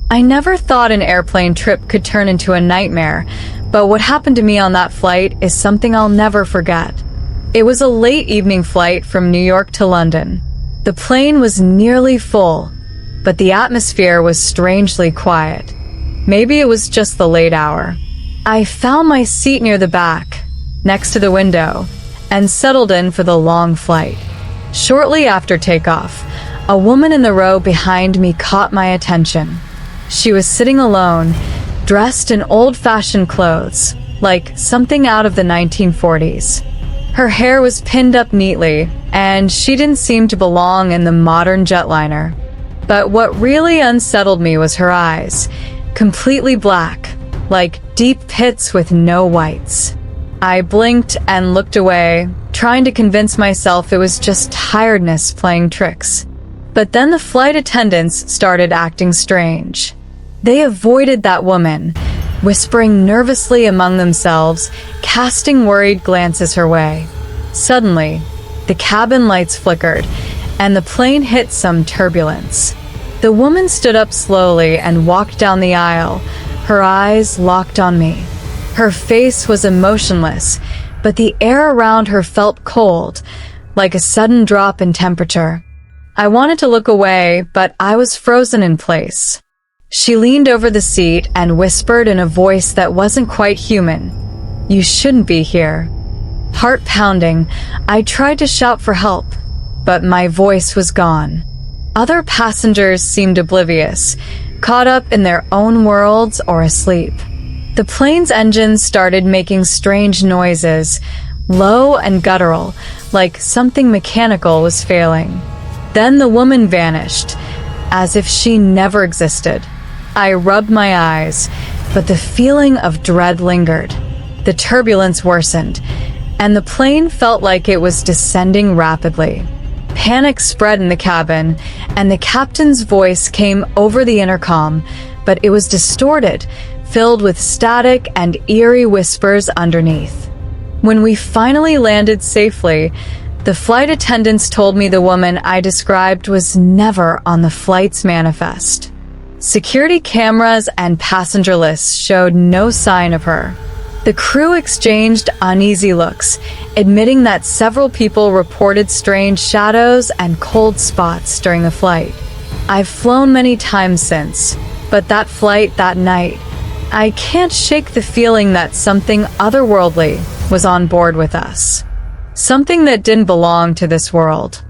I never thought an airplane trip could turn into a nightmare, but what happened to me on that flight is something I'll never forget. It was a late evening flight from New York to London. The plane was nearly full, but the atmosphere was strangely quiet. Maybe it was just the late hour. I found my seat near the back, next to the window, and settled in for the long flight. Shortly after takeoff, a woman in the row behind me caught my attention. She was sitting alone, dressed in old-fashioned clothes, like something out of the 1940s. Her hair was pinned up neatly, and she didn't seem to belong in the modern jetliner. But what really unsettled me was her eyes, completely black, like deep pits with no whites. I blinked and looked away, trying to convince myself it was just tiredness playing tricks. But then the flight attendants started acting strange. They avoided that woman, whispering nervously among themselves, casting worried glances her way. Suddenly, the cabin lights flickered, and the plane hit some turbulence. The woman stood up slowly and walked down the aisle, her eyes locked on me. Her face was emotionless, but the air around her felt cold, like a sudden drop in temperature. I wanted to look away, but I was frozen in place. She leaned over the seat and whispered in a voice that wasn't quite human, "You shouldn't be here." Heart pounding, I tried to shout for help, but my voice was gone. Other passengers seemed oblivious, caught up in their own worlds or asleep. The plane's engines started making strange noises, low and guttural, like something mechanical was failing. Then the woman vanished, as if she never existed. I rubbed my eyes, but the feeling of dread lingered. The turbulence worsened, and the plane felt like it was descending rapidly. Panic spread in the cabin, and the captain's voice came over the intercom, but it was distorted, filled with static and eerie whispers underneath. When we finally landed safely, the flight attendants told me the woman I described was never on the flight's manifest. Security cameras and passenger lists showed no sign of her. The crew exchanged uneasy looks, admitting that several people reported strange shadows and cold spots during the flight. I've flown many times since, but that flight that night, I can't shake the feeling that something otherworldly was on board with us. Something that didn't belong to this world.